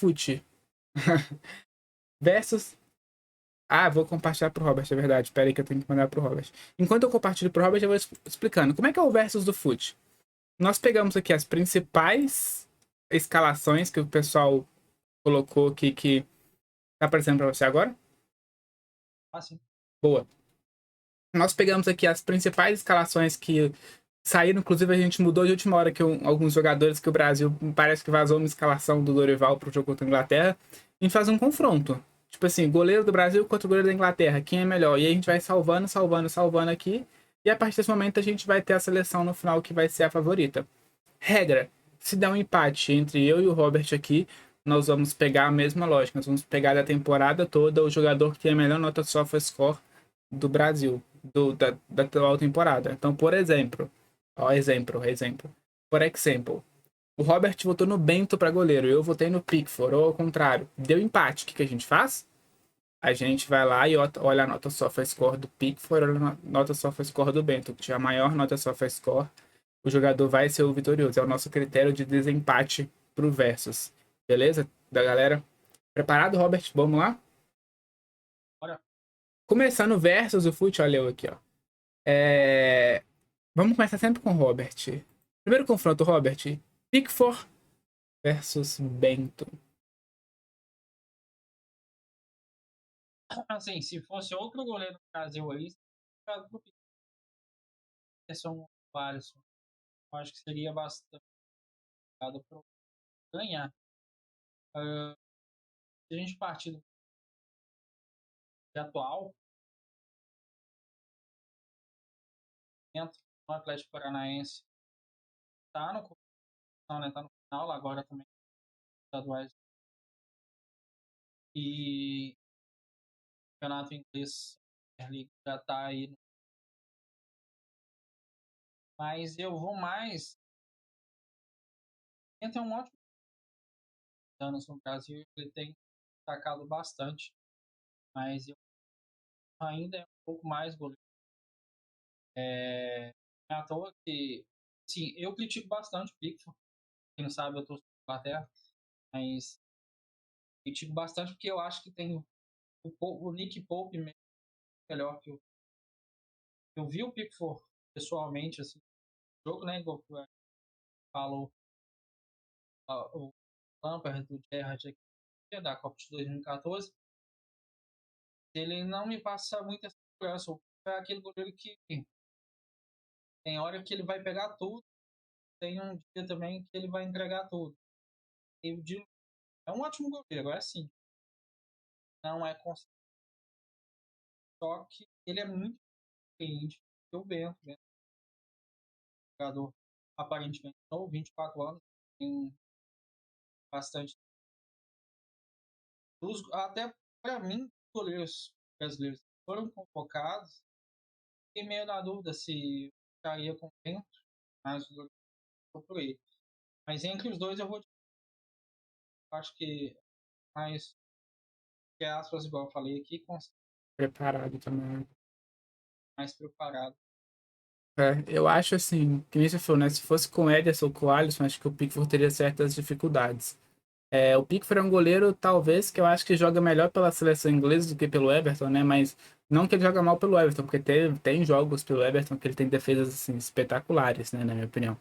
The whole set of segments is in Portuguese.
FUT versus... Ah, vou compartilhar pro Robert, é verdade. Espera aí que eu tenho que mandar pro Robert. Enquanto eu compartilho pro Robert, eu vou explicando. Como é que é o versus do FUT? Nós pegamos aqui as principais escalações que o pessoal colocou aqui que tá aparecendo pra você agora. Ah, sim. Boa. Nós pegamos aqui as principais escalações que saíram, inclusive a gente mudou de última hora que alguns jogadores que o Brasil parece que vazou uma escalação do Dorival pro jogo contra a Inglaterra. A gente faz um confronto. Tipo assim, goleiro do Brasil contra o goleiro da Inglaterra, quem é melhor? E aí a gente vai salvando, salvando, salvando aqui. E a partir desse momento a gente vai ter a seleção no final que vai ser a favorita. Regra: se der um empate entre eu e o Robert aqui, nós vamos pegar a mesma lógica. Nós vamos pegar da temporada toda o jogador que tem a melhor nota SofaScore do Brasil, da atual temporada. Então, por exemplo, ó, exemplo. Por exemplo, o Robert votou no Bento para goleiro, eu votei no Pickford, ou ao contrário. Deu empate, o que a gente faz? A gente vai lá e olha a nota SofaScore do Pickford, olha a nota SofaScore do Bento, que tiver a maior nota SofaScore, o jogador vai ser o vitorioso. É o nosso critério de desempate pro Versus. Beleza? Da galera? Preparado, Robert? Vamos lá? Bora. Começando o Versus, o Fute, olha eu aqui, ó. É... Vamos começar sempre com o Robert. Primeiro confronto, Robert. Pickford versus Bento. Assim, se fosse outro goleiro do Brasil aí, ficado pro Peterson ou Alisson. Eu acho que seria bastante complicado para ganhar. Se a gente partir do atual, dentro do Atlético Paranaense, tá no, não, né, tá no final, agora também estaduais. E o campeonato inglês, a League já tá aí. Mas eu vou mais. Tem um ótimo anos no Brasil, ele tem destacado bastante, mas eu ainda é um pouco mais goleiro. Não é à toa que, sim, eu critico bastante o Pickford. Quem não sabe, eu tô na Inglaterra, mas critico bastante porque eu acho que tem o Nick Pope melhor que o. Eu vi o Pickford pessoalmente, assim, no jogo, né? Igual falou o Lampard do Gerrard aqui, da Copa de 2014. Ele não me passa muita segurança. É aquele goleiro que tem hora que ele vai pegar tudo, tem um dia também que ele vai entregar tudo. É um ótimo goleiro, é assim. Não é consistente, só que ele é muito diferente do o Bento, né? Jogador aparentemente novo, 24 anos, tem bastante. Até para mim, goleiros brasileiros foram convocados, fiquei meio na dúvida se estaria com o Bento, mas o goleiro por ele. Mas entre os dois eu acho que mais que aspas, igual eu falei aqui, Preparado também. mais preparado. É, eu acho assim, que nem você falou, né? Se fosse com o Ederson ou com o Alisson, acho que o Pickford teria certas dificuldades. É, o Pickford é um goleiro, talvez, que eu acho que joga melhor pela seleção inglesa do que pelo Everton, né? Mas não que ele joga mal pelo Everton, porque tem jogos pelo Everton que ele tem defesas assim, espetaculares, né? Na minha opinião.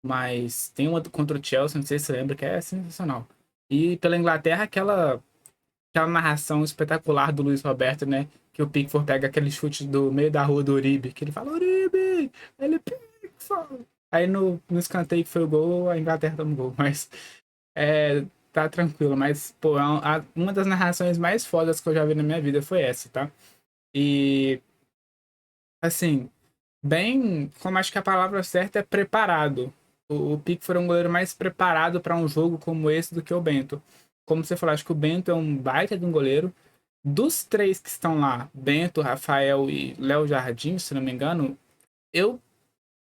Mas tem uma contra o Chelsea, não sei se você lembra, que é sensacional. E pela Inglaterra, aquela narração espetacular do Luiz Roberto, né? Que o Pickford pega aquele chute do meio da rua do Uribe, que ele fala, Uribe! Ele Pickford! Aí no escanteio que foi o gol, a Inglaterra toma um gol. Mas tá tranquilo. Mas, pô, uma das narrações mais fodas que eu já vi na minha vida foi essa, tá? E, assim, bem, como acho que a palavra certa é preparado. O Pickford é um goleiro mais preparado para um jogo como esse do que o Bento. Como você falou, acho que o Bento é um baita de um goleiro. Dos três que estão lá, Bento, Rafael e Léo Jardim, se não me engano, eu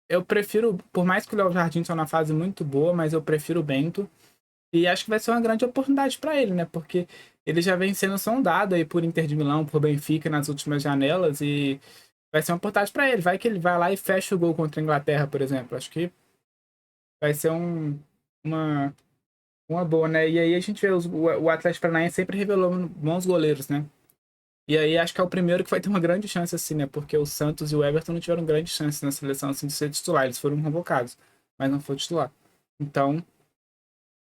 eu prefiro, por mais que o Léo Jardim esteja numa fase muito boa, mas eu prefiro o Bento. E acho que vai ser uma grande oportunidade para ele, né? Porque ele já vem sendo sondado aí por Inter de Milão, por Benfica nas últimas janelas e vai ser uma oportunidade para ele. Vai que ele vai lá e fecha o gol contra a Inglaterra, por exemplo. Acho que vai ser uma Uma boa, né? E aí a gente vê o Atlético Paranaense sempre revelou bons goleiros, né? E aí acho que é o primeiro que vai ter uma grande chance, assim, né? Porque o Santos e o Everton não tiveram grande chance na seleção, assim, de ser titular. Eles foram convocados, mas não foi titular. Então,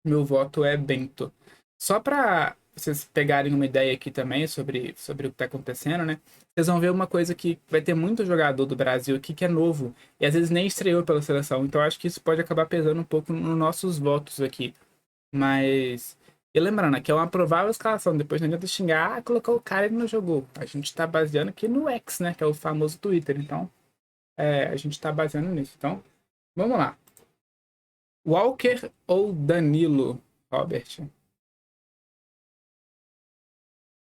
meu voto é Bento. Só para vocês pegarem uma ideia aqui também sobre o que está acontecendo, né? Vocês vão ver uma coisa que vai ter muito jogador do Brasil aqui que é novo e às vezes nem estreou pela seleção. Então acho que isso pode acabar pesando um pouco nos nossos votos aqui. Mas. E lembrando, né, que é uma provável escalação. Depois não adianta xingar, colocou o cara e ele não jogou. A gente tá baseando aqui no X, né? Que é o famoso Twitter. Então, a gente tá baseando nisso. Então, vamos lá. Walker ou Danilo, Robert?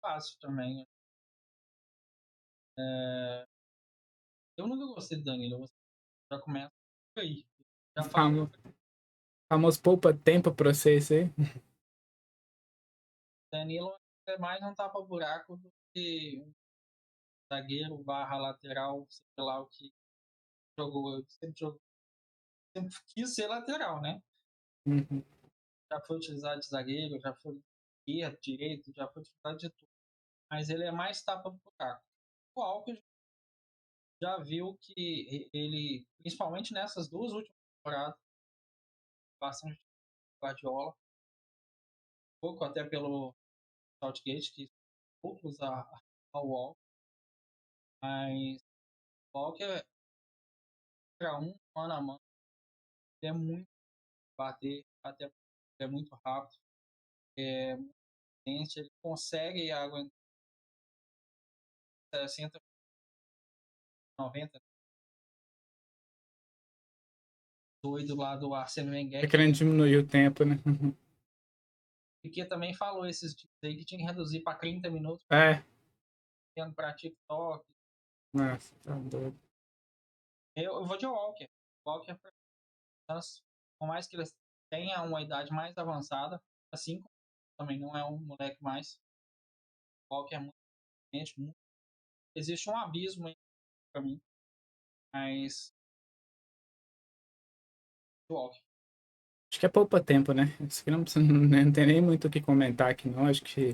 Fácil também. É, eu nunca gostei do Danilo. Já começa por aí. Já falei. Famo- Famoso poupa tempo pra você, isso aí. Danilo é mais um tapa-buraco do que um zagueiro barra lateral, sei lá o que jogou. Sempre quis ser lateral, né? Uhum. Já foi utilizado de zagueiro, já foi esquerdo, direito, já foi utilizado de tudo. Mas ele é mais tapa-buraco. O Alckmin já viu que ele, principalmente nessas duas últimas temporadas, bastante Guardiola, um pouco até pelo Southgate, que poucos ao Walker, mas o Walker, para um mano a mano, ele é muito bater, até porque ele é muito rápido, é muito potente, ele consegue aguentar 60, 90, doido lá do Arsene Tá Wenger, querendo que diminuir o tempo, né? Piquet também falou esses dias aí que tinha que reduzir para 30 minutos, É. para TikTok. Nossa, tá doido. Eu vou de Walker. Walker, por mais que ele tenha uma idade mais avançada, assim como também não é um moleque mais, Walker é muito gente, muito... existe um abismo aí para mim, mas Walker. Acho que é poupa tempo, né? Isso aqui não, precisa, não tem nem muito o que comentar aqui, não. Acho que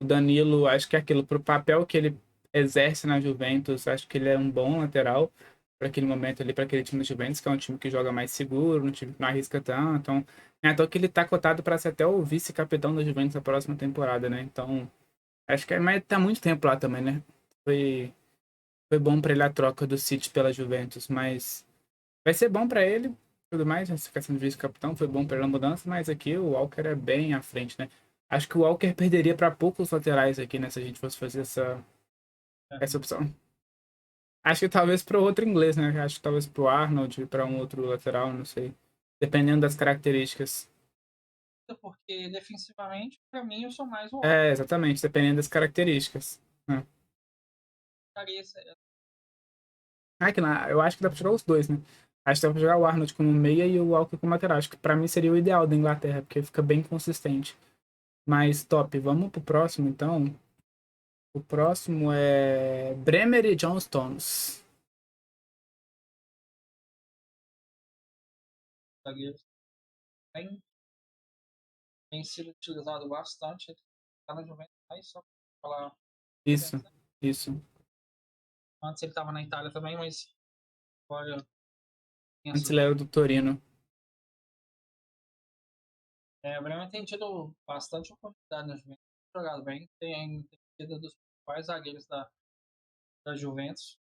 o Danilo, acho que é aquilo, pro papel que ele exerce na Juventus, acho que ele é um bom lateral para aquele momento ali, para aquele time da Juventus, que é um time que joga mais seguro, um time que não arrisca tanto. Então, é à toa que ele tá cotado para ser até o vice-capitão da Juventus na próxima temporada, né? Então, acho que mas tá muito tempo lá também, né? Foi, foi bom para ele a troca do City pela Juventus, mas vai ser bom para ele, tudo mais, essa questão de vice-capitão foi bom para ele a mudança, mas aqui o Walker é bem à frente, né? Acho que o Walker perderia para poucos laterais aqui, né? Se a gente fosse fazer essa opção. Acho que talvez para outro inglês, né? Acho que talvez para o Arnold, para um outro lateral, não sei. Dependendo das características. Porque defensivamente, para mim, eu sou mais o Walker. É, exatamente, dependendo das características. É. Eu acho que dá para jogar os dois, né? Acho que dá para jogar o Arnold como meia e o Walker como lateral. Acho que para mim seria o ideal da Inglaterra, porque fica bem consistente. Mas top, vamos pro próximo então. O próximo é Bremer e John Stones. Zagueiro tem, tem sido utilizado bastante. Ele está na Juventus, mas só para falar Isso, Juventus, né? isso. Antes ele estava na Itália também, mas agora tem Antes essas ele duas. era do Torino. O Bremen tem tido bastante oportunidade na Juventus, tem jogado bem, tem sido um dos principais zagueiros da Juventus,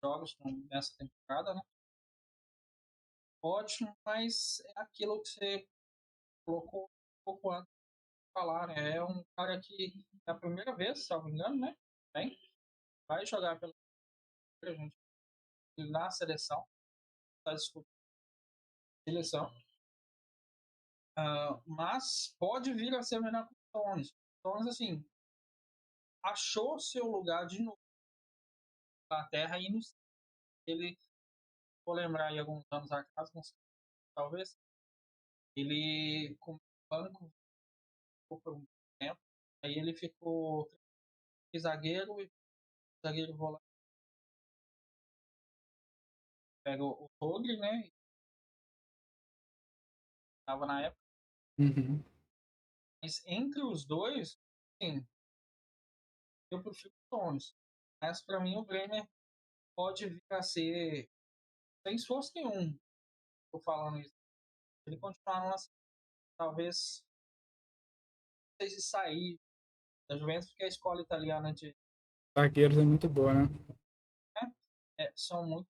jogos nessa temporada, né? Ótimo, mas é aquilo que você colocou um pouco antes de falar, né? É um cara que é a primeira vez, se não me engano, né? Bem, vai jogar pela gente na seleção, tá disputando a seleção, mas pode vir a ser melhor que o Stones. Stones, assim, achou seu lugar de novo na Inglaterra e ele, vou lembrar aí alguns anos atrás, talvez, ele com o banco por um tempo, aí ele ficou zagueiro e zagueiro volante, pega o Rodri, né? estava na época. Uhum. Mas entre os dois, sim, eu prefiro o Stones. Mas para mim o Bremer pode vir a ser, sem esforço nenhum, tô falando isso. Ele continuar no talvez não sei se sair da Juventus, porque a escola italiana de Zagueiros é muito boa, né? né, são muito,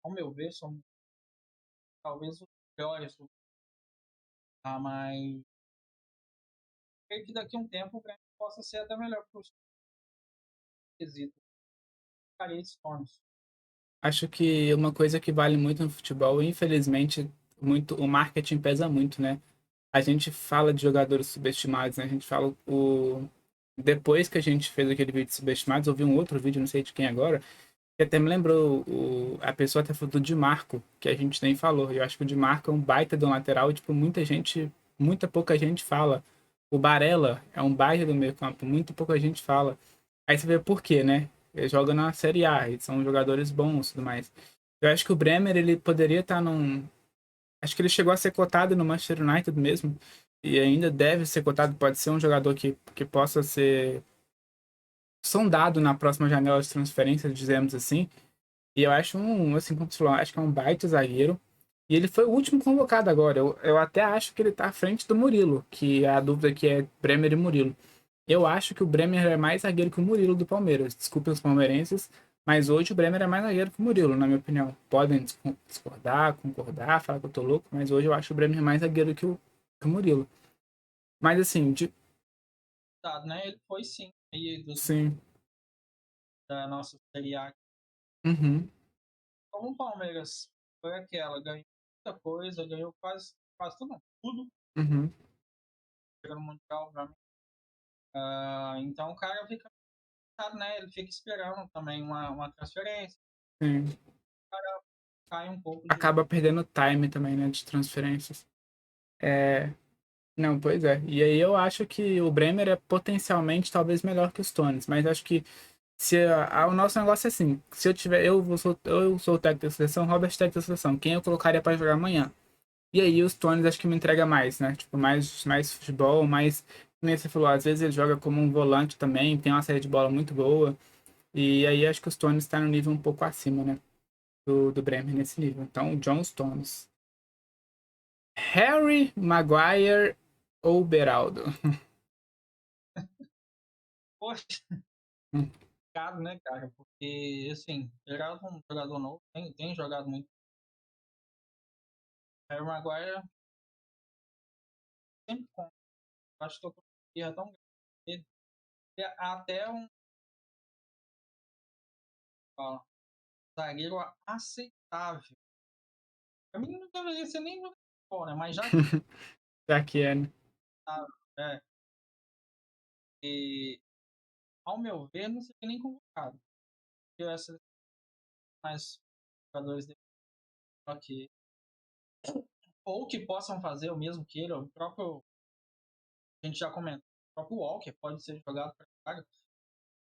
ao meu ver, são talvez os melhores. Mas creio que daqui a um tempo o Grêmio possa ser até melhor que os quesitos. Ficaria Stones. Acho que uma coisa que vale muito no futebol, infelizmente, muito, o marketing pesa muito, né? A gente fala de jogadores subestimados, né? A gente fala o... Depois que a gente fez aquele vídeo de subestimados, eu vi um outro vídeo, não sei de quem agora, que até me lembrou, a pessoa até falou do Di Marco, que a gente nem falou. Eu acho que o Di Marco é um baita de um lateral e, tipo, muita pouca gente fala. O Barella é um baita do meio campo, muito pouca gente fala. Aí você vê por quê, né? Ele joga na Série A, eles são jogadores bons e tudo mais. Eu acho que o Bremer, ele poderia estar num... Acho que ele chegou a ser cotado no Manchester United mesmo, e ainda deve ser cotado, pode ser um jogador que possa ser sondado na próxima janela de transferência, dizemos assim. E eu acho assim, como você falou, acho que é um baita zagueiro. E ele foi o último convocado agora. Eu até acho que ele tá à frente do Murilo, que a dúvida aqui é Bremer e Murilo. Eu acho que o Bremer é mais zagueiro que o Murilo do Palmeiras. Desculpem os palmeirenses, mas hoje o Bremer é mais zagueiro que o Murilo, na minha opinião. Podem discordar, concordar, falar que eu tô louco, mas hoje eu acho o Bremer mais zagueiro que o Murilo. Mas assim, Né? Ele foi sim aí sim. da nossa Série A. Uhum, Como o Palmeiras foi aquela, ganhou muita coisa, ganhou quase tudo, não, tudo, uhum, chegando no Mundial, obviamente. Então o cara fica, né? Ele fica esperando também uma transferência, sim. cai um pouco de. Acaba perdendo time também, né, de transferências. É, não, pois é. E aí eu acho que o Bremer é potencialmente talvez melhor que os Stones, mas acho que se o nosso negócio é assim, se eu tiver, eu sou o técnico da seleção, o Robert é o técnico da seleção, quem eu colocaria para jogar amanhã? E aí os Stones acho que me entrega mais, né? Tipo, mais futebol, mais, como você falou, às vezes ele joga como um volante também, tem uma saída de bola muito boa. E aí acho que os Stones está no nível um pouco acima, né? Do Bremer nesse nível. Então, John Stones. Harry Maguire ou Beraldo? Poxa, caro, né, cara? Porque, assim, Geraldo é um jogador novo, tem jogado muito. Harry Maguire sempre com. Acho que eu conseguia tão grande. Até um ó, zagueiro aceitável. Pra mim não deveria ser nem jogador, né? Mas já que Já que é, né? tá, é, e, ao meu ver, não seria nem convocado. Porque essas mais jogadores aqui, ou que possam fazer o mesmo que ele, o próprio, a gente já comentou, o próprio Walker pode ser jogado para carga,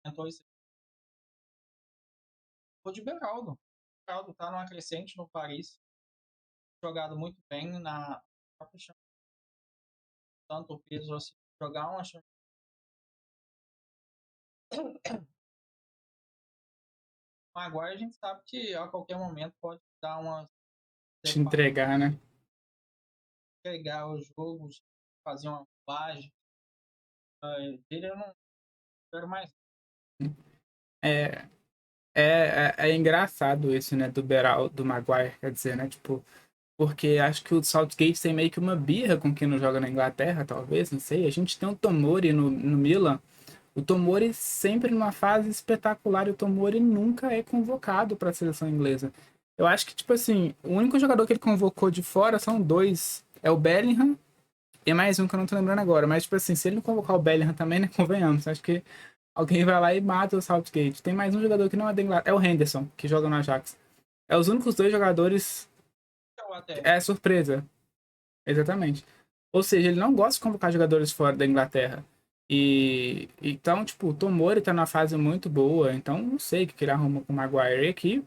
comentou isso. O de Beraldo. O Beraldo tá numa crescente no Paris, jogado muito bem na própria tanto o peso assim, jogar uma Maguire, a gente sabe que a qualquer momento pode dar uma Te entregar, né? pegar os jogos, fazer uma bobagem. Dele eu não quero mais. É, é engraçado isso, né? Do Beraldo, do Maguire, quer dizer, né? Tipo, porque acho que o Southgate tem meio que uma birra com quem não joga na Inglaterra, talvez, não sei. A gente tem o Tomori no Milan. O Tomori sempre numa fase espetacular e o Tomori nunca é convocado para a seleção inglesa. Eu acho que, tipo assim, o único jogador que ele convocou de fora são dois. É o Bellingham e mais um que eu não tô lembrando agora. Mas, tipo assim, se ele não convocar o Bellingham também, né? Convenhamos. Acho que alguém vai lá e mata o Southgate. Tem mais um jogador que não é da Inglaterra. É o Henderson, que joga no Ajax. É os únicos dois jogadores. Eu até. É surpresa. Exatamente. Ou seja, ele não gosta de convocar jogadores fora da Inglaterra. E então, tipo, o Tomori tá numa fase muito boa. Então, não sei o que ele arruma com o Maguire. E aqui,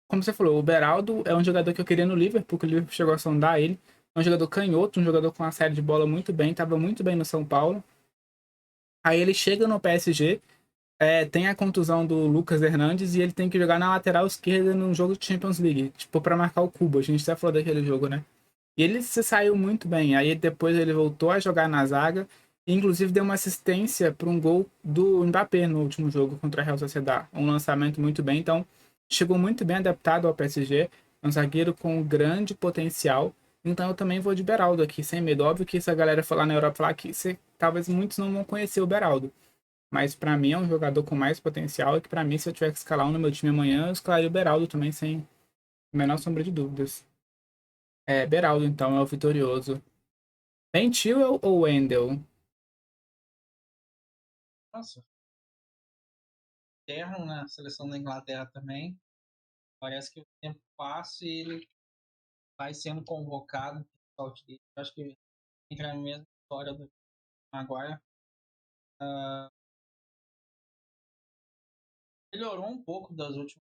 como você falou, o Beraldo é um jogador que eu queria no Liverpool, porque o Liverpool chegou a sondar ele. É um jogador canhoto, um jogador com uma série de bola muito bem, estava muito bem no São Paulo. Aí ele chega no PSG, tem a contusão do Lucas Hernandes e ele tem que jogar na lateral esquerda num jogo de Champions League, tipo, para marcar o Cubo. A gente até falou daquele jogo, né? E ele se saiu muito bem. Aí depois ele voltou a jogar na zaga. E inclusive deu uma assistência para um gol do Mbappé no último jogo contra a Real Sociedad. Um lançamento muito bem. Então, chegou muito bem adaptado ao PSG. É um zagueiro com grande potencial. Então, eu também vou de Beraldo aqui, sem medo. Óbvio que se a galera for lá na Europa falar que talvez muitos não vão conhecer o Beraldo. Mas para mim é um jogador com mais potencial. E que para mim, se eu tiver que escalar um no meu time amanhã, eu escalaria o Beraldo também, sem a menor sombra de dúvidas. Beraldo, então, é o vitorioso. Ben Chilwell ou Wendell? Nossa, terno na seleção da Inglaterra também. Parece que o tempo passa e ele vai sendo convocado. Acho que entra na mesma história do Maguire. Melhorou um pouco das últimas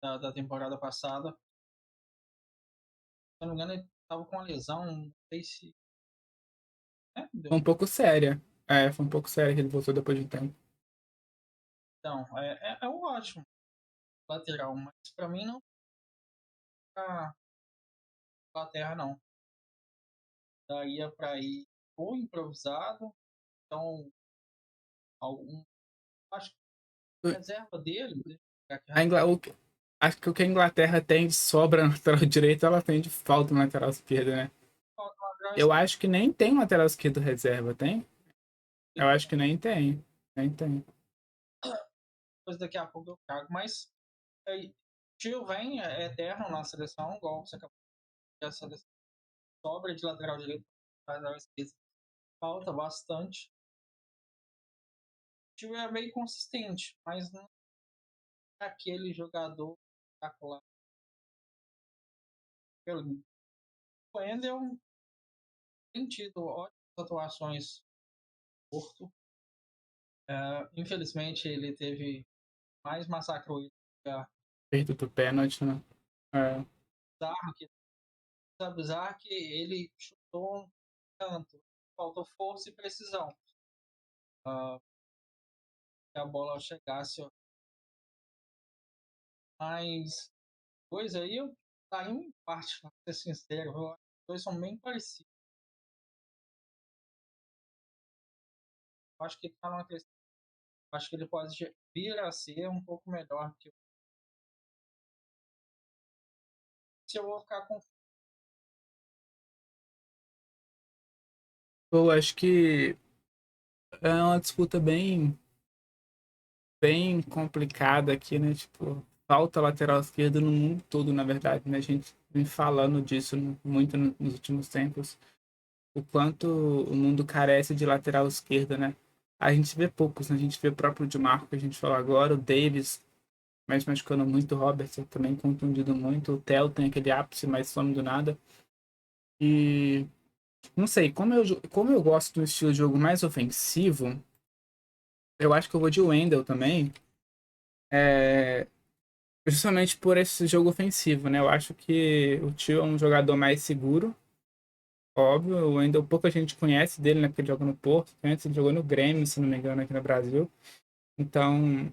da temporada passada. Se não me engano, ele estava com uma lesão, não sei se. Foi um pouco séria. Foi um pouco séria que ele voltou depois de um tempo. Então, é um ótimo lateral, mas para mim não é Inglaterra, não. Daria para ir ou improvisado, então algum. Acho que a reserva dele, A Ingla... o... Acho que o que a Inglaterra tem de sobra na lateral direita, ela tem de falta na lateral esquerda, né? Eu acho que nem tem lateral esquerdo reserva, tem? Eu acho que nem tem. Nem tem. depois daqui a pouco eu trago, mas Tio vem é eterno na seleção, igual você acabou de dizer, a seleção sobra de lateral direito, lateral esquerdo falta bastante. O Tio é meio consistente, mas não é aquele jogador espetacular. O Wendel tem tido ótimas atuações no Porto. Infelizmente, ele teve mais massacrou ele que a Perda do pênalti, né? É. Bizarro, bizarro que ele chutou tanto, faltou força e precisão. Que a bola chegasse, ó. Mas dois aí, eu tá em parte, pra ser sincero, os dois são bem parecidos. Eu acho que ele tá numa questão, acho que ele pode vir a ser um pouco melhor que se eu vou ficar com. Eu acho que é uma disputa bem complicada aqui, né? Tipo, falta lateral esquerdo no mundo todo, na verdade, né? A gente vem falando disso muito nos últimos tempos. O quanto o mundo carece de lateral esquerda, né? A gente vê poucos, né? A gente vê o próprio Di Marco, que a gente falou agora, o Davis, mas machucando muito, o Robertson também contundido muito, o Theo tem aquele ápice, mas some do nada. E não sei, como eu gosto do estilo de jogo mais ofensivo, eu acho que eu vou de Wendell também, é, justamente por esse jogo ofensivo, né? Eu acho que o Tio é um jogador mais seguro, óbvio, o Wendell pouca gente conhece dele, né? Porque ele joga no Porto, antes ele jogou no Grêmio, se não me engano, aqui no Brasil. Então,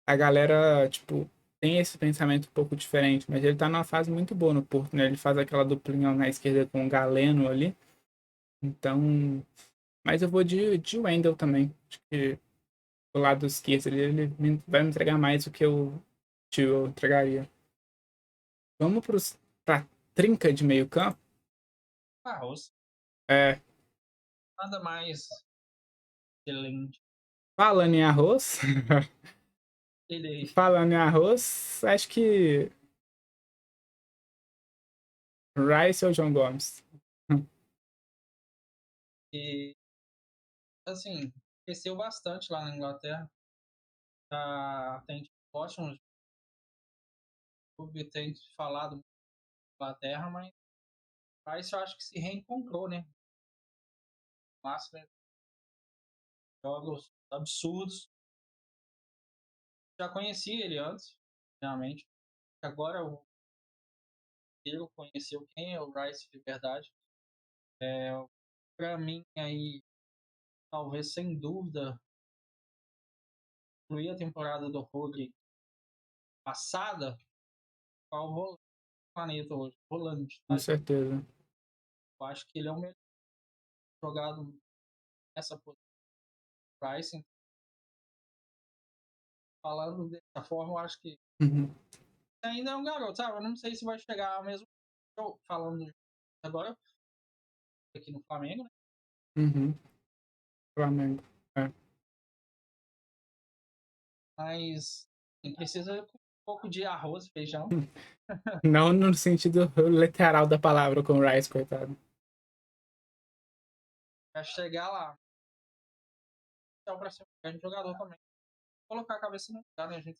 a galera, tipo, tem esse pensamento um pouco diferente, mas ele tá numa fase muito boa no Porto, né? Ele faz aquela duplinha na esquerda com o Galeno ali. Então, mas eu vou de Wendell também. Acho que o lado esquerdo vai me entregar mais do que o Tio entregaria. Vamos pra trinca de meio campo? Arroz. É, Nada mais excelente. falando em arroz, Ele falando em arroz, acho que Rice ou João Gomes? e, assim, cresceu bastante lá na Inglaterra. Tem ótimos clubes, tem falado muito da Inglaterra, mas Price eu acho que se reencontrou, né? Máximo jogos absurdos. Já conhecia ele antes, realmente. Agora inteiro conheceu quem é o Rice de verdade. Para mim, aí, talvez sem dúvida, incluir a temporada do Rodri passada, qual o planeta hoje? Rolante, Com tá? certeza. Eu acho que ele é o melhor jogado nessa posição. Rice, falando dessa forma, eu acho que Uhum. ainda é um garoto, sabe? Eu não sei se vai chegar ao mesmo. Falando agora aqui no Flamengo, né? Uhum. Flamengo. É. Mas precisa com um pouco de arroz, feijão. Não no sentido literal da palavra com o Rice, coitado. Pra chegar lá. Então, pra ser um grande jogador também. Colocar a cabeça no lugar, né? A gente,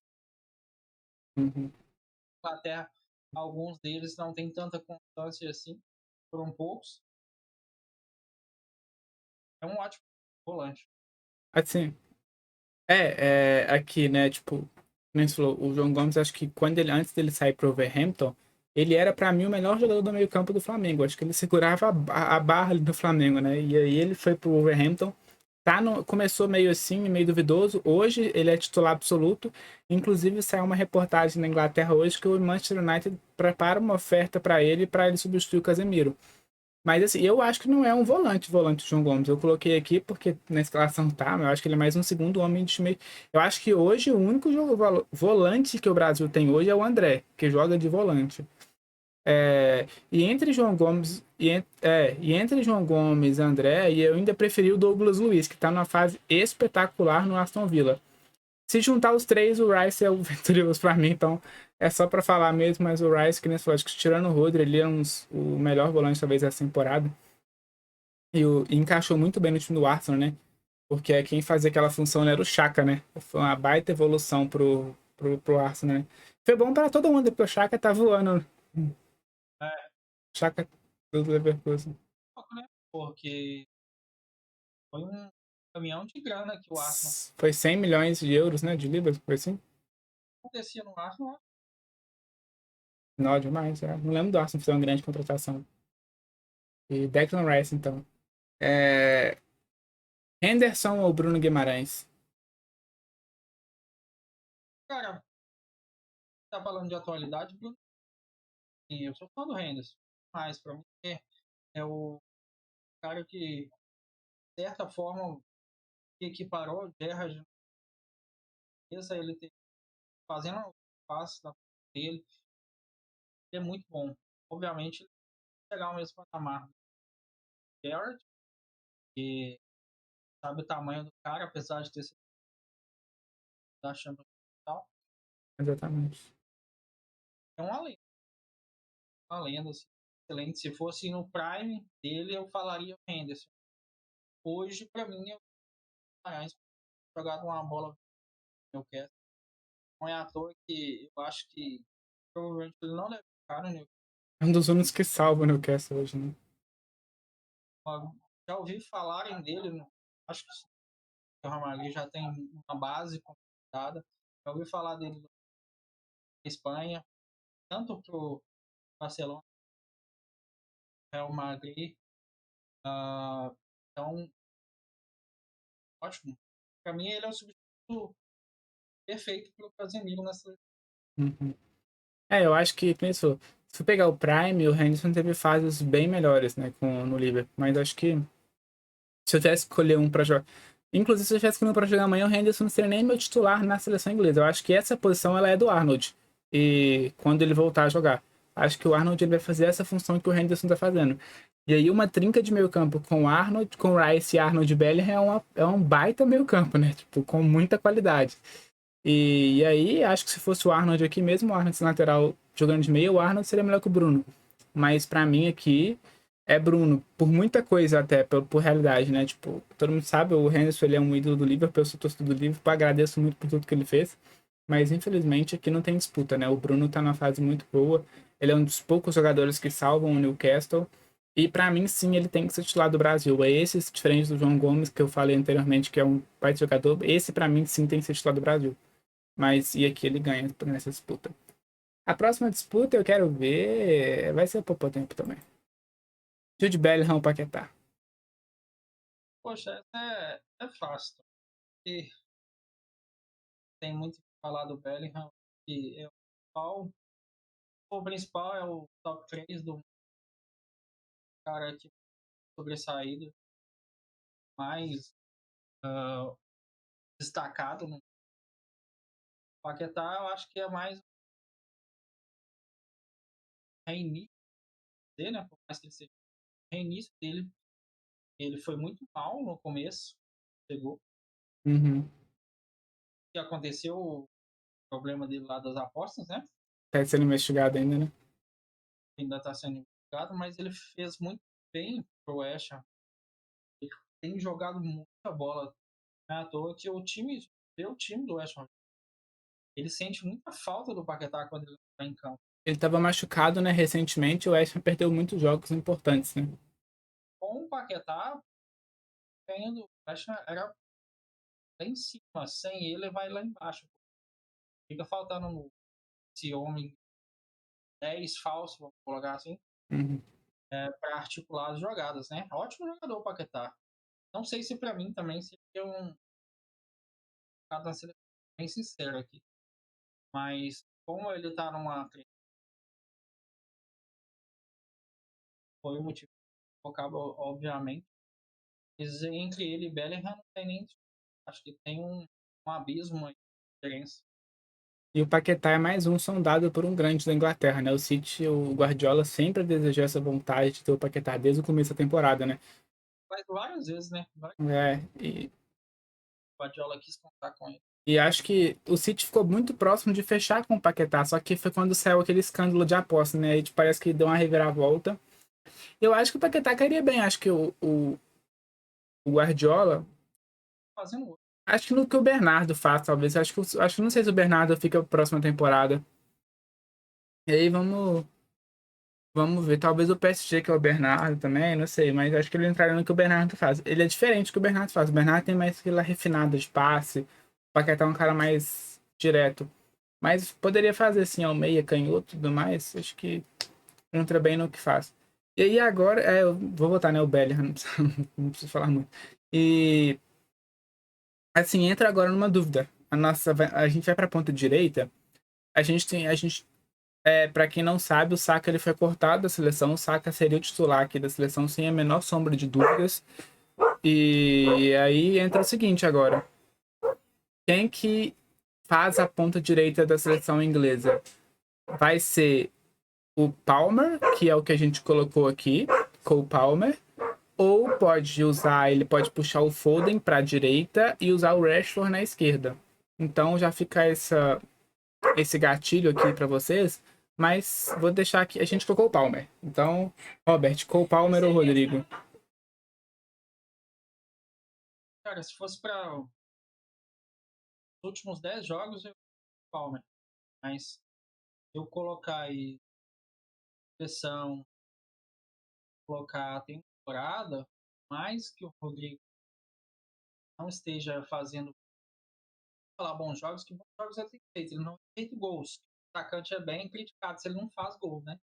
Uhum. Inglaterra, alguns deles não tem tanta constância assim, foram poucos. É um ótimo volante. Assim, aqui, né, tipo, como você falou, o João Gomes, acho que antes dele sair pro Wolverhampton, ele era pra mim o melhor jogador do meio campo do Flamengo. Acho que ele segurava a barra ali do Flamengo, né? E aí ele foi pro Wolverhampton, começou meio assim, meio duvidoso. Hoje ele é titular absoluto. Inclusive saiu uma reportagem na Inglaterra hoje que o Manchester United prepara uma oferta para ele substituir o Casemiro. Mas assim, eu acho que não é um volante João Gomes. Eu coloquei aqui porque na escalação tá, mas eu acho que ele é mais um segundo homem de meio. Eu acho que hoje o único volante que o Brasil tem hoje é o André, que joga de volante. E entre João Gomes e entre João Gomes e André, e eu ainda preferi o Douglas Luiz, que tá numa fase espetacular no Aston Villa. Se juntar os três, o Rice é o vitorioso pra mim, então é só pra falar mesmo, mas o Rice, que nem você falou, acho que tirando o Rodri, ele é o melhor volante talvez dessa temporada. E encaixou muito bem no time do Arsenal, né? Porque quem fazia aquela função era o Xhaka, né? Foi uma baita evolução pro Arsenal, né? Foi bom pra todo mundo, porque o Xhaka tá voando. É, Xhaka do Leverkusen. pouco, né? Porque foi um caminhão de grana que o Arsenal Foi 100 milhões de euros, né? De libras, foi assim? acontecia no Arsenal. Não, demais. Não lembro do Arsenal fazer uma grande contratação. E Declan Rice, então. É... Henderson ou Bruno Guimarães? Cara, tá falando de atualidade, Bruno? E eu sou fã do Henderson. Mas pra mim é o cara que, de certa forma, equiparou o Gerrard na mesa, ele fazendo o passe da dele. Ele é muito bom. Obviamente, ele vai chegar ao mesmo patamar do Gerrard, que sabe o tamanho do cara, apesar de ter sido da Champions e tal. Exatamente. É uma lenda assim, excelente. Se fosse no prime dele, eu falaria o Henderson. Hoje, para mim, é o Guimarães jogado uma bola no Newcastle. Não é à toa que eu acho que provavelmente ele não deve ficar no Newcastle. É um dos únicos que salva o Newcastle hoje, né? Já ouvi falarem dele, acho que o Real Madrid já tem uma base consolidada. Já ouvi falar dele na Espanha, tanto pro Barcelona, Real Madrid. Então, ótimo. Para mim, ele é o substituto perfeito para o Casemiro nessa. Uhum. Eu acho que, pensou, se for pegar o Prime, o Henderson teve fases bem melhores, né, no Liverpool. Mas acho que se eu tivesse que escolher um pra jogar. Inclusive, se eu tivesse escolher um pra jogar amanhã, o Henderson não seria nem meu titular na seleção inglesa. Eu acho que essa posição ela é do Arnold. E quando ele voltar a jogar, acho que o Arnold ele vai fazer essa função que o Henderson tá fazendo. E aí, uma trinca de meio campo com Arnold, com Rice e Arnold Bellingham é um baita meio campo, né? Tipo, com muita qualidade. E aí, acho que se fosse o Arnold aqui mesmo, o Arnold esse lateral jogando de meio, o Arnold seria melhor que o Bruno. Mas pra mim aqui é Bruno, por muita coisa até, por realidade, né? Tipo, todo mundo sabe, o Henderson ele é um ídolo do Liverpool, eu sou torcedor do Liverpool, agradeço muito por tudo que ele fez. Mas infelizmente aqui não tem disputa, né? O Bruno tá numa fase muito boa, ele é um dos poucos jogadores que salvam o Newcastle. E pra mim, sim, ele tem que ser titular do Brasil. É esse, diferente do João Gomes, que eu falei anteriormente, que é um baita jogador. Esse, pra mim, sim, tem que ser titular do Brasil. Mas e aqui ele ganha nessa disputa. A próxima disputa eu quero ver. Vai ser pouco tempo também. Jude Bellingham, Paquetá. Poxa, essa é fácil. E tem muito o que falar do Bellingham. E o principal é o top 3 do cara que sobressaído, mais ah, destacado no Paquetá. Eu acho que é mais reinício dele, né? Por mais que ele seja reinício dele. Ele foi muito mal no começo, chegou. O Uhum. que aconteceu, o problema dele lá das apostas, né? Tá sendo investigado ainda, né? Ainda está sendo investigado, mas ele fez muito bem pro West Ham. Ele tem jogado muita bola. Não é à toa que o time do West Ham, ele sente muita falta do Paquetá quando ele está em campo. Ele tava machucado, né? Recentemente, o West Ham perdeu muitos jogos importantes, né? Com o Paquetá, o West Ham era lá em cima. Sem ele, vai lá embaixo. Fica faltando esse homem 10 falso, vamos colocar assim, Uhum. para articular as jogadas, né? Ótimo jogador o Paquetá. Não sei se para mim também seria um cada seleção bem sincero aqui, mas como ele tá numa foi o motivo que eu acaba obviamente, mas entre ele e Bellingham não tem nem acho que tem um abismo aí de diferença. E o Paquetá é mais um sondado por um grande da Inglaterra, né? O City, o Guardiola sempre desejou essa vontade de ter o Paquetá desde o começo da temporada, né? Mas várias vezes, né? É, e, O Guardiola quis contar com ele. e acho que o City ficou muito próximo de fechar com o Paquetá, só que foi quando saiu aquele escândalo de aposta, né? Aí parece que deu uma reviravolta. Eu acho que o Paquetá cairia bem, acho que o Guardiola. Fazendo outro. Acho que no que o Bernardo faz, talvez. Acho que não sei se o Bernardo fica pra próxima temporada. E aí vamos ver. Talvez o PSG, que é o Bernardo também, não sei, mas acho que ele entraria no que o Bernardo faz. Ele é diferente do que o Bernardo faz. O Bernardo tem mais aquela refinada de passe. O Paquetá é um cara mais direto. Mas poderia fazer assim, ao meia, canhoto e tudo mais. Acho que entra bem no que faz. E aí agora, eu vou botar, né, o Bellingham, não preciso falar muito. E assim, entra agora numa dúvida. A gente vai pra ponta direita. Para quem não sabe, o Saka ele foi cortado da seleção. O Saka seria o titular aqui da seleção sem a menor sombra de dúvidas. E aí entra o seguinte agora. Quem que faz a ponta direita da seleção inglesa? Vai ser o Palmer, que é o que a gente colocou aqui, Cole Palmer, ou ele pode puxar o Foden para a direita e usar o Rashford na esquerda. Então já fica esse gatilho aqui para vocês, mas vou deixar aqui. A gente colocou o Palmer. Então, Robert, Cole Palmer ou Rodrigo? Cara, se fosse para os últimos 10 jogos, eu Palmer, mas eu colocar aí pressão, colocar a temporada, mais que o Rodrigo não esteja fazendo falar bons jogos, que bons jogos ele tem feito, ele não tem feito gols. O atacante é bem criticado se ele não faz gol, né?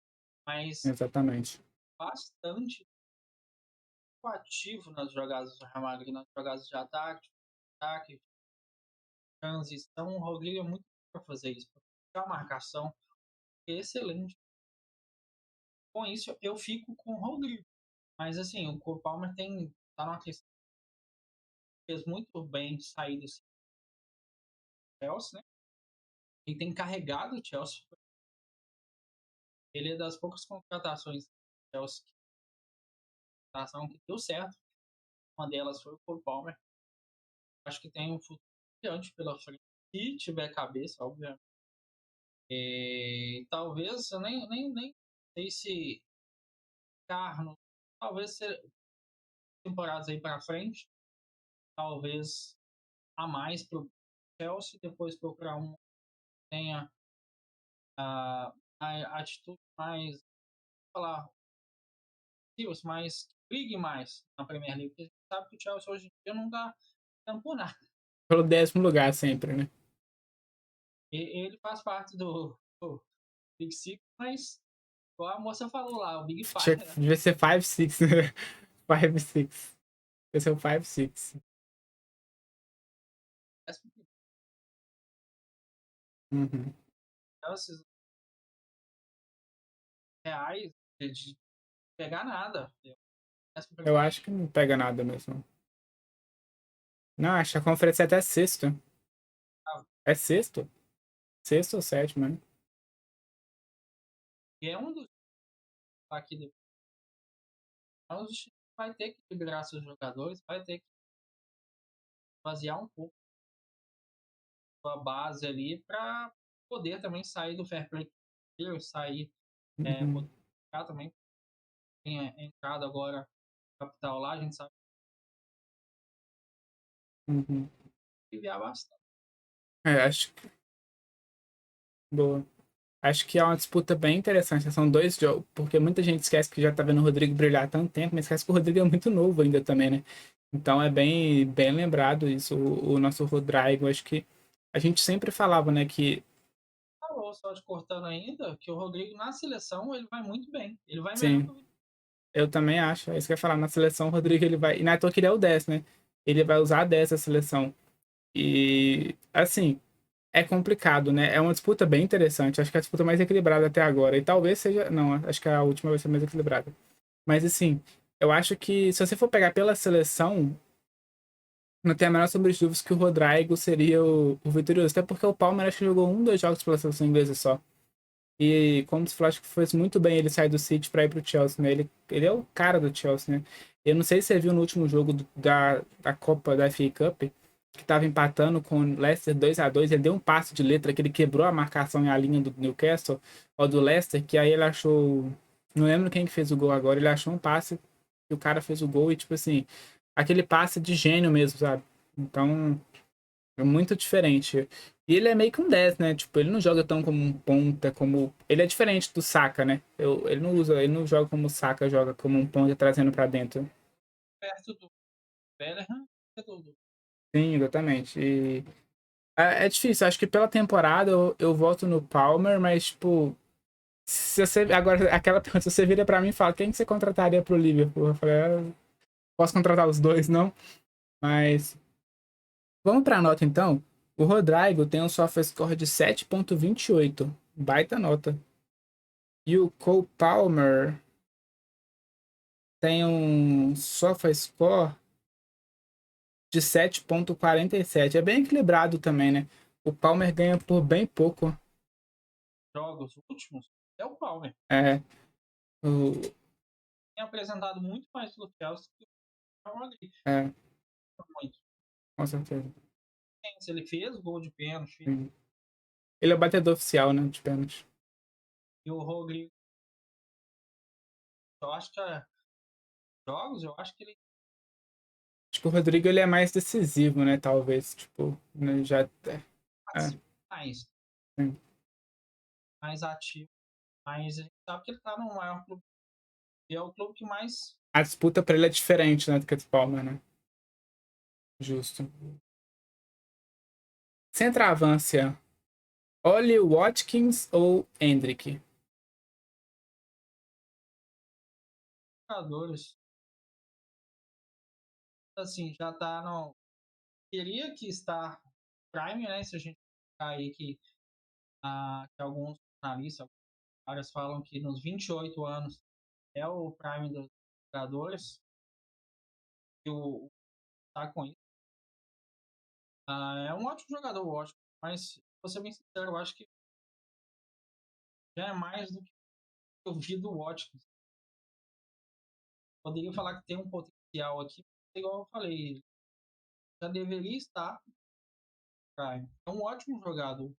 Mas Exatamente. bastante ativo nas jogadas do Real Madrid, nas jogadas de ataque, transição. O Rodrigo é muito para fazer isso, para a marcação é excelente. Com isso, eu fico com o Rodrigo. Mas assim, o Cole Palmer tá numa questão fez muito bem sair do Chelsea, né? Ele tem carregado o Chelsea. Ele é das poucas contratações do Chelsea que deu certo. Uma delas foi o Cole Palmer. Acho que tem um futuro brilhante pela frente. Se tiver cabeça, obviamente. Talvez, eu nem sei se Carno, talvez temporadas aí para frente, talvez a mais para o Chelsea, depois procurar um que tenha a atitude mais, falar, mais brigue mais na Premier League, porque a gente sabe que o Chelsea hoje em dia não dá tempo por nada. Pelo 10º lugar sempre, né? Ele faz parte do Big Six, mas igual a moça falou lá, o Big Five, né? Devia ser 5-6, né? 5-6. Esse é o 5-6. Uhum. Então, esses reais de pegar nada. Eu acho que não pega nada mesmo. Não, acho que a conferência é até sexto. É sexto? Sexto ou sétimo, né? E é um dos aqui depois. É um dos times que vai ter que liberar seus jogadores, vai ter que basear um pouco a base ali para poder também sair do fair play, sair, Uhum. poder ficar também. Tem entrado agora capital lá, a gente sabe Uhum. enviar bastante. Acho que boa. Acho que é uma disputa bem interessante. São dois jogos, porque muita gente esquece que já tá vendo o Rodrigo brilhar há tanto tempo, mas esquece que o Rodrigo é muito novo ainda também, né? Então é bem lembrado isso, o nosso Rodrigo. Acho que a gente sempre falava, né, que Falou, só te cortando ainda, que o Rodrigo na seleção ele vai muito bem. Ele vai melhor sim, que o Vitor. eu também acho. É isso que eu ia falar. Na seleção, o Rodrigo ele vai. E na toa que ele é o 10, né? Ele vai usar a 10 essa seleção. E assim, é complicado, né? É uma disputa bem interessante. Acho que é a disputa mais equilibrada até agora. E talvez seja. Não, acho que a última vai ser mais equilibrada. Mas assim, eu acho que se você for pegar pela seleção, não tem a menor sombra de dúvidas que o Rodrigo seria o vitorioso. Até porque o Palmeiras acho que jogou um, dois jogos pela seleção inglesa só. E como você falou, acho que fez muito bem ele sair do City para ir pro Chelsea, né? Ele é o cara do Chelsea, né? Eu não sei se você viu no último jogo da Copa da FA Cup, que tava empatando com o Leicester 2-2, ele deu um passe de letra que ele quebrou a marcação e a linha do Newcastle, ou do Leicester, que aí ele achou. Não lembro quem que fez o gol agora, ele achou um passe e o cara fez o gol e, tipo assim, aquele passe de gênio mesmo, sabe? Então, é muito diferente. E ele é meio que um 10, né? Tipo, ele não joga tão como um ponta, como. Ele é diferente do Saka, né? Ele não joga como o Saka joga, como um ponta trazendo pra dentro. Perto do Bellingham e do Sim, exatamente. E é difícil, acho que pela temporada eu voto no Palmer, mas, tipo, se você. Agora, aquela pergunta, se você vira pra mim e fala, quem que você contrataria pro Liverpool? Eu falei, posso contratar os dois, não? Mas. Vamos pra nota então. O Rodrigo tem um soft score de 7,28. Baita nota. E o Cole Palmer tem um SofaScore de 7,47. É bem equilibrado também, né? O Palmer ganha por bem pouco. jogos últimos é o Palmer. É, o, Tem apresentado muito mais pelo Chelsea que o Real Madrid. é, Muito. com certeza. Se ele fez gol de pênalti Sim. Ele é o batedor oficial, né? De pênalti. e o Rodrigo, eu acho que jogos, eu acho que ele Acho que o Rodrigo ele é mais decisivo, né? Talvez. Tipo, né, já. É, participa mais, sim. mais ativo. Mas a gente sabe que ele tá no maior clube. E é o clube que mais. A disputa pra ele é diferente, né? Do que o Palmer, né? Justo. Centroavância. Ollie Watkins ou Hendrick? Jogadores, assim, já tá no. Teria que estar Prime, né? Se a gente ficar aí que alguns analistas, vários falam que nos 28 anos é o Prime dos jogadores. E o tá com isso. É um ótimo jogador, ótimo. Mas, vou ser bem sincero, eu acho que já é mais do que eu vi do Watkins. Poderia falar que tem um potencial aqui, igual eu falei, já deveria estar. Prime. É um ótimo jogador,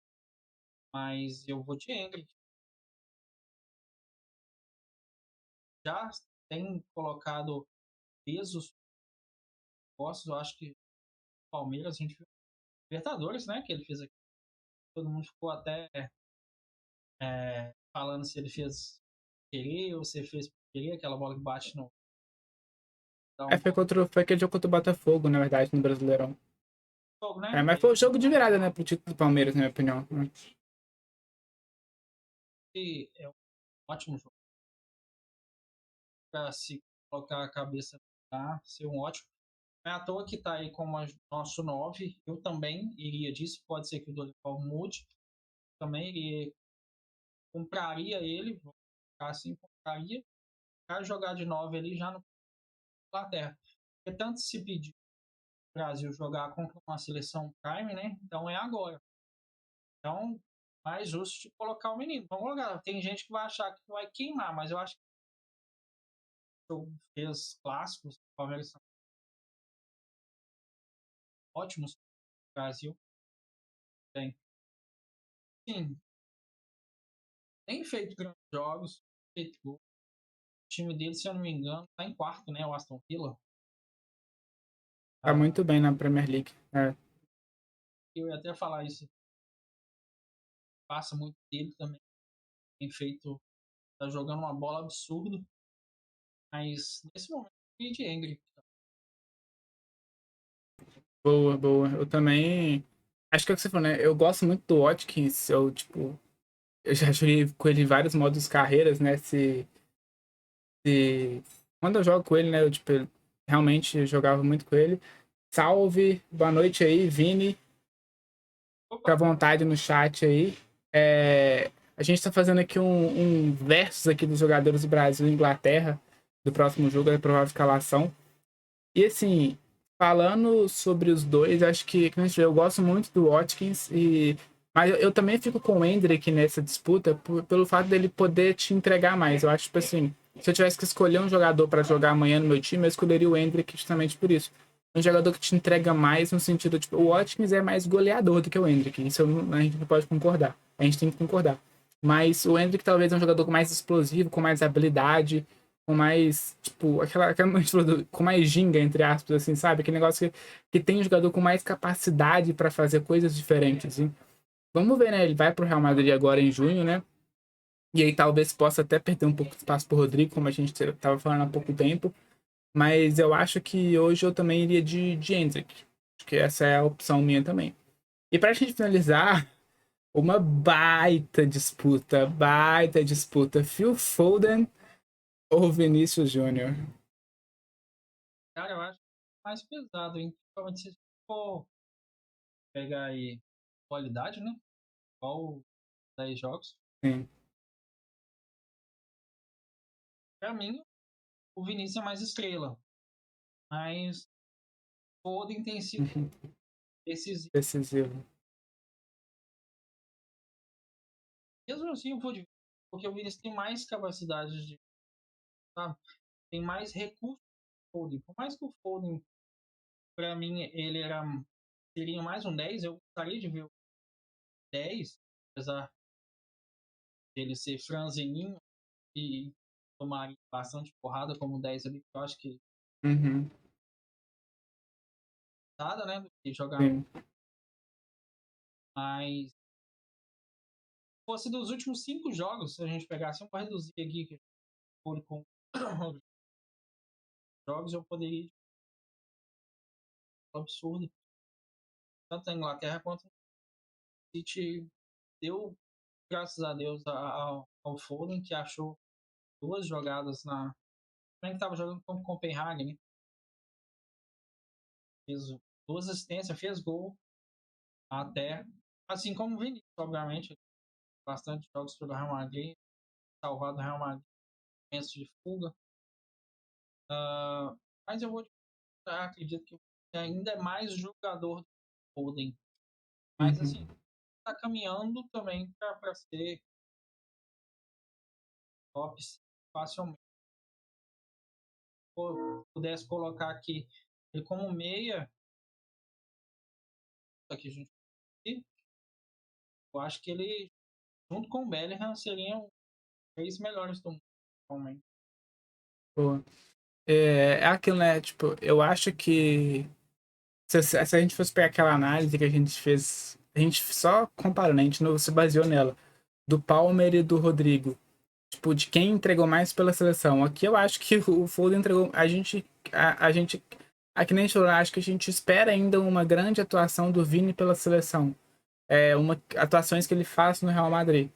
mas eu vou de Hendrick. Já tem colocado pesos postos, eu acho que Palmeiras, a gente viu Libertadores, né, que ele fez aqui. Todo mundo ficou até falando se ele fez querer ou se fez por querer, aquela bola que bate no. É, Então, foi aquele jogo contra o Botafogo, na verdade, no Brasileirão. jogo, É, né? mas foi o jogo de virada, né, pro título do Palmeiras, na minha opinião. que é um ótimo jogo para se colocar a cabeça para ser um ótimo. Não é à toa que está aí como nosso 9. Eu também iria disso. Pode ser que o Dorival mude. Também iria, compraria ele, vou ficar assim, compraria para jogar de 9 ali já no Inglaterra. Porque tanto se pedir o Brasil jogar contra uma seleção Prime, né? Então é agora. Então, mais justo de colocar o menino. Vamos colocar. Tem gente que vai achar que vai queimar, mas eu acho que fez clássicos, o Palmeiras são ótimos no Brasil. Tem. Sim, tem feito grandes jogos, feito gol. O time dele, se eu não me engano, está em quarto, né? O Aston Villa. Tá muito bem na Premier League. É. Eu ia até falar isso. Passa muito dele também. Tem feito. Tá jogando uma bola absurda. Mas nesse momento, eu de Hendrick. Boa, boa. Eu também. Acho que é o que você falou, né? Eu gosto muito do Watkins. Eu, tipo, eu já joguei com ele em vários modos carreiras, né? Se... Quando eu jogo com ele, né? Eu, tipo, realmente jogava muito com ele. Salve, boa noite aí, Vini. Fica à Opa! vontade no chat aí. A gente tá fazendo aqui um versus aqui dos jogadores do Brasil e Inglaterra, do próximo jogo, da provável escalação. E assim, falando sobre os dois, acho que eu gosto muito do Watkins, mas eu também fico com o Endrick nessa disputa pelo fato dele poder te entregar mais. Eu acho, tipo assim, se eu tivesse que escolher um jogador para jogar amanhã no meu time, eu escolheria o Endrick justamente por isso. Um jogador que te entrega mais no sentido, tipo, o Watkins é mais goleador do que o Endrick. Isso a gente não pode concordar. A gente tem que concordar. Mas o Endrick talvez é um jogador mais explosivo, com mais habilidade, com mais, tipo, com mais ginga, entre aspas, assim, sabe? Aquele negócio que tem um jogador com mais capacidade para fazer coisas diferentes, hein? Vamos ver, né? Ele vai pro Real Madrid agora em junho, né? E aí talvez possa até perder um pouco de espaço pro Rodrigo, como a gente tava falando há pouco tempo. Mas eu acho que hoje eu também iria de Endrick. Acho que essa é a opção minha também. E pra gente finalizar, uma baita disputa. Phil Foden ou Vinícius Júnior? Cara, eu acho mais pesado, hein? Principalmente se for pegar aí qualidade, né? Igual 10 jogos. Sim. Pra mim, o Vinícius é mais estrela. Mas Foden tem sido Uhum. decisivo. Decisivo. Mesmo assim, eu vou de porque o Vinícius tem mais capacidade de, sabe? Tem mais recursos que o Foden. Por mais que o Foden, pra mim, seria mais um 10, eu gostaria de ver o 10, apesar dele ser franzininho e tomar bastante porrada como 10 ali, eu acho que Uhum. nada, né? Do que jogar. Sim. Mas se fosse dos últimos 5 jogos, se a gente pegasse, vamos reduzir aqui que for com jogos, eu poderia ir absurdo. Tanto na Inglaterra quanto no City deu, graças a Deus, ao Foden, que achou duas jogadas na. Também estava jogando com o Copenhagen, né? Fez duas assistências, fez gol até. Assim como o Vinícius, obviamente, bastante jogos pelo Real Madrid, salvado o Real Madrid, penso de fuga. Mas eu vou acredito que ainda é mais jogador do Foden. Mas Uhum. assim, está caminhando também para ser top facilmente. Se pudesse colocar aqui ele como meia, aqui junto, eu acho que ele, junto com o Bellingham, seriam os três melhores do mundo atualmente. Pô. É aquilo, né? Tipo, eu acho que se a gente fosse pegar aquela análise que a gente fez, a gente só comparou, né? A gente não se baseou nela, do Palmer e do Rodrigo. Tipo, de quem entregou mais pela seleção. Aqui eu acho que o Foden entregou. A gente. Aqui nem a gente falou, acho que a gente espera ainda uma grande atuação do Vini pela seleção. Atuações que ele faz no Real Madrid.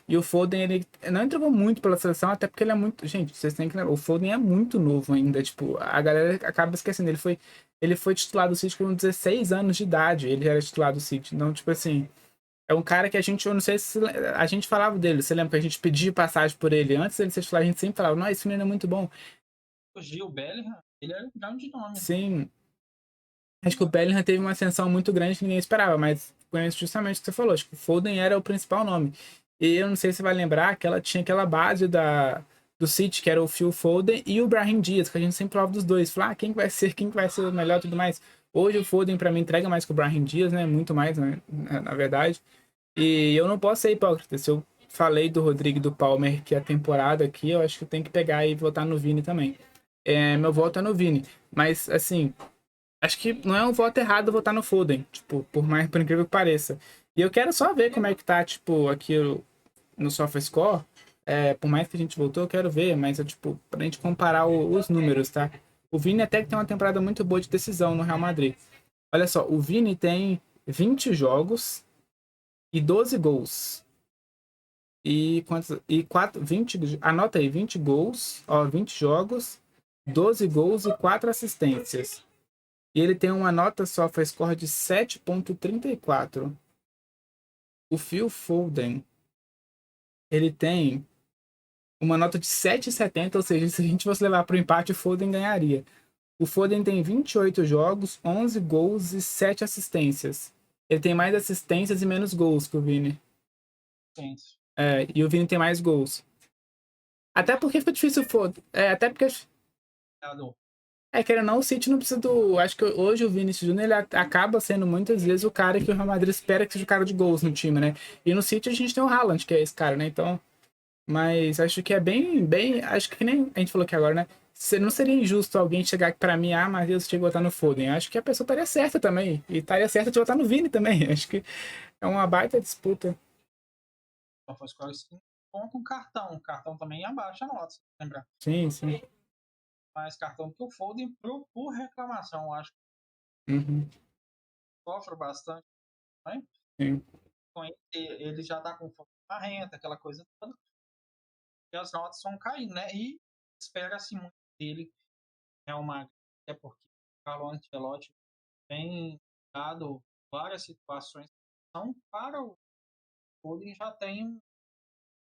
E o Foden, ele não entregou muito pela seleção, até porque ele é muito. Gente, vocês têm que lembrar, o Foden é muito novo ainda. Tipo, a galera acaba esquecendo. Ele foi titular do City com 16 anos de idade. Ele era titular do City. Então, tipo assim, é um cara que a gente, eu não sei se a gente falava dele. Você lembra que a gente pedia passagem por ele? Antes dele ser titular, a gente sempre falava, não, esse menino é muito bom. O Gil Bellingham, ele era um grande nome. Sim, acho que o Bellingham teve uma ascensão muito grande que ninguém esperava, mas conheço justamente o que você falou. Acho que o Foden era o principal nome. E eu não sei se você vai lembrar que ela tinha aquela base do City, que era o Phil Foden e o Brahim Dias, que a gente sempre falava dos dois. Falar, quem que vai ser o melhor e tudo mais. Hoje o Foden, pra mim, entrega mais que o Brahim Dias, né? Muito mais, né? Na verdade. E eu não posso ser hipócrita. Se eu falei do Rodrigo e do Palmer que a temporada aqui, eu acho que eu tenho que pegar e votar no Vini também. Meu voto é no Vini. Mas, assim, acho que não é um voto errado votar no Foden, tipo, por incrível que pareça. E eu quero só ver como é que tá, tipo, aqui no SofaScore. Por mais que a gente voltou, eu quero ver, mas é tipo, pra gente comparar os números, tá? O Vini até que tem uma temporada muito boa de decisão no Real Madrid. Olha só, o Vini tem 20 jogos e 12 gols. E quantos? E 20, anota aí, 20 gols, ó, 20 jogos, 12 gols e 4 assistências. E ele tem uma nota SofaScore de 7,34. O Phil Foden, ele tem uma nota de 7,70, ou seja, se a gente fosse levar para o empate, o Foden ganharia. O Foden tem 28 jogos, 11 gols e 7 assistências. Ele tem mais assistências e menos gols que o Vini. Sim. E o Vini tem mais gols. Até porque fica difícil o Foden. Até porque querendo ou não, o City não precisa do. Acho que hoje o Vinícius Júnior ele acaba sendo muitas vezes o cara que o Real Madrid espera que seja o cara de gols no time, né? E no City a gente tem o Haaland, que é esse cara, né? Então. Mas acho que é bem. Acho que nem a gente falou aqui agora, né? Não seria injusto alguém chegar aqui pra mim, mas Deus tinha que votar no Foden. Acho que a pessoa estaria certa também. E estaria certa de votar no Vini também. Acho que é uma baita disputa. Só foi escolha com cartão. O cartão também abaixa a nota, lembra? Sim, sim. Mais cartão que o Foden por reclamação. Acho que Uhum. sofre bastante, né? Sim. Com ele já tá com a renta, aquela coisa toda. E as notas vão caindo, né? E espera-se muito dele, é uma até porque o Carlo Ancelotti tem dado várias situações que são para o Foden já tem um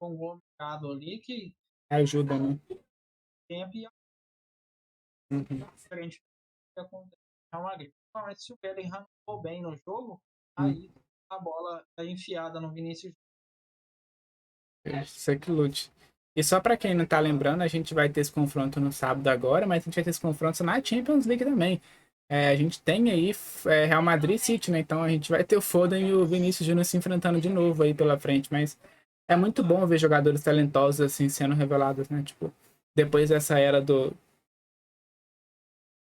conglomerado ali que Ajuda, né? tempo e Uhum. frente que acontece no Real Madrid. Principalmente se o Bellingham for bem no jogo, Uhum. aí a bola é enfiada no Vinícius. Isso é que lute. E só pra quem não tá lembrando, a gente vai ter esse confronto no sábado agora, mas a gente vai ter esse confronto na Champions League também. A gente tem aí Real Madrid e City, né? Então a gente vai ter o Foden e o Vinícius Júnior se enfrentando de novo aí pela frente. Mas é muito bom ver jogadores talentosos assim sendo revelados, né? Tipo, depois dessa era do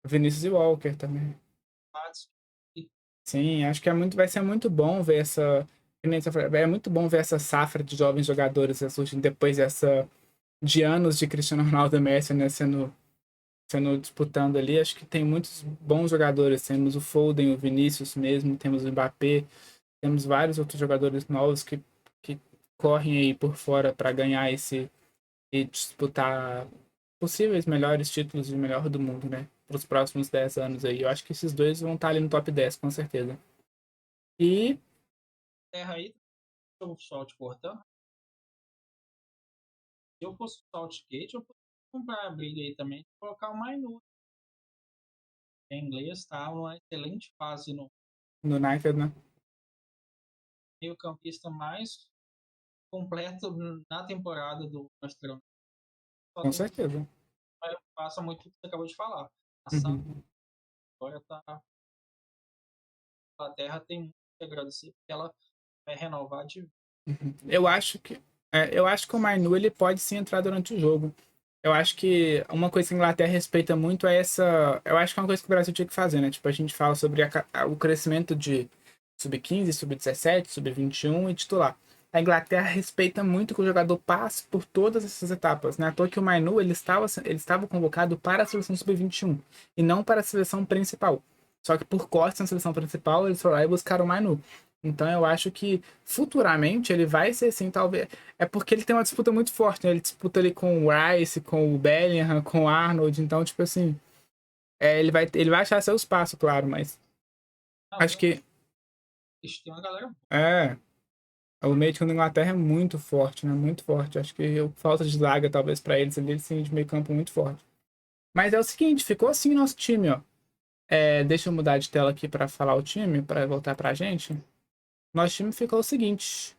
Vinícius e Walker também. Sim, acho que vai ser muito bom ver essa. É muito bom ver essa safra de jovens jogadores surgindo depois de anos de Cristiano Ronaldo e Messi, né, sendo disputando ali. Acho que tem muitos bons jogadores. Temos o Foden, o Vinícius mesmo, temos o Mbappé, temos vários outros jogadores novos que correm aí por fora para ganhar e disputar possíveis melhores títulos de melhor do mundo, né? Para os próximos 10 anos aí. Eu acho que esses dois vão estar ali no top 10, com certeza. E. Terra aí, eu só te cortando. Se eu fosse o Saltgate, eu poderia comprar a briga aí também, colocar o Mainu. Em inglês está uma excelente fase no No United, né? meio-campista mais completo na temporada do Nostradamus. Só Com tem certeza. passa muito o que você acabou de falar. A Santa Uhum. agora tá. A Inglaterra tem muito que agradecer porque ela vai renovar de. Uhum. Eu acho que o Mainu ele pode sim entrar durante o jogo. Eu acho que uma coisa que a Inglaterra respeita muito é essa. Eu acho que é uma coisa que o Brasil tinha que fazer, né? Tipo, a gente fala sobre o crescimento de sub-15, sub-17, sub-21 e titular. A Inglaterra respeita muito que o jogador passe por todas essas etapas, né? À toa que o Mainu ele estava convocado para a seleção sub-21 e não para a seleção principal. Só que por corte na seleção principal, eles foram lá e buscaram o Mainu. Então eu acho que futuramente ele vai ser assim, talvez. É porque ele tem uma disputa muito forte, né? Ele disputa ali com o Rice, com o Bellingham, com o Arnold. Então, tipo assim, ele vai achar seu espaço, claro, mas Não, acho que eles têm uma galera. é. O meio de campo da Inglaterra é muito forte, né? Muito forte. Acho que falta de zaga, talvez, pra eles ali, sim, de meio campo muito forte. Mas é o seguinte, ficou assim o nosso time, ó. Deixa eu mudar de tela aqui pra falar o time, pra voltar pra gente. Nosso time ficou o seguinte.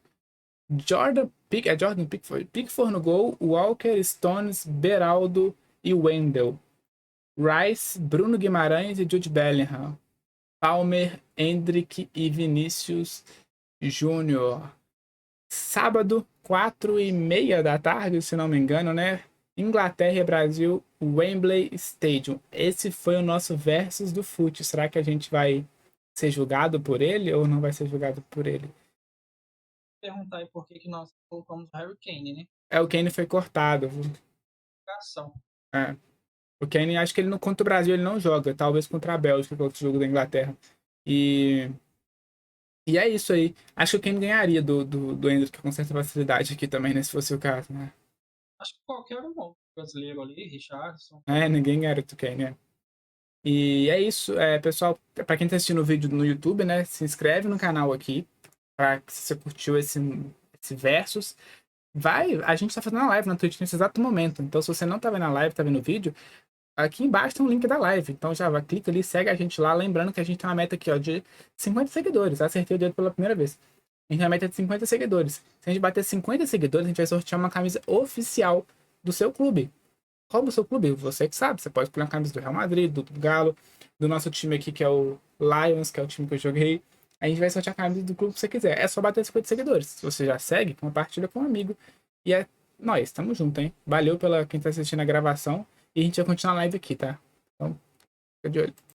Jordan Pickford. Pickford no gol, Walker, Stones, Beraldo e Wendell. Rice, Bruno Guimarães e Jude Bellingham. Palmer, Endrick e Vinícius Júnior. Sábado, 4h30 da tarde, se não me engano, né? Inglaterra e Brasil, Wembley Stadium. Esse foi o nosso versus do fute. Será que a gente vai ser julgado por ele ou não vai ser julgado por ele? Perguntar aí por que nós colocamos o Harry Kane, né? O Kane foi cortado. Ação. É. O Kane, acho que ele contra o Brasil ele não joga. Talvez contra a Bélgica, que é outro jogo da Inglaterra. E, e é isso aí. Acho que o Kane ganharia do Endrick com certa facilidade aqui também, né? Se fosse o caso, né? Acho que qualquer um outro brasileiro ali, Richardson. Ninguém ganharia do Kane, né? E é isso, pessoal. Para quem tá assistindo o vídeo no YouTube, né? Se inscreve no canal aqui. Se você curtiu esse Versus. A gente tá fazendo a live na Twitch nesse exato momento. Então, se você não tá vendo a live, tá vendo o vídeo, aqui embaixo tem um link da live. Então já vai, clica ali, segue a gente lá. Lembrando que a gente tem uma meta aqui, ó, de 50 seguidores. Acertei o dedo pela primeira vez. A gente tem uma meta de 50 seguidores. Se a gente bater 50 seguidores, a gente vai sortear uma camisa oficial do seu clube. Qual é o seu clube? Você que sabe. Você pode escolher uma camisa do Real Madrid, do Galo, do nosso time aqui, que é o Lions, que é o time que eu joguei. A gente vai sortear a camisa do clube que você quiser. É só bater 50 seguidores. Se você já segue, compartilha com um amigo. E é nóis, tamo junto, hein? Valeu pela quem tá assistindo a gravação. E a gente vai continuar a live aqui, tá? Então, fica de olho.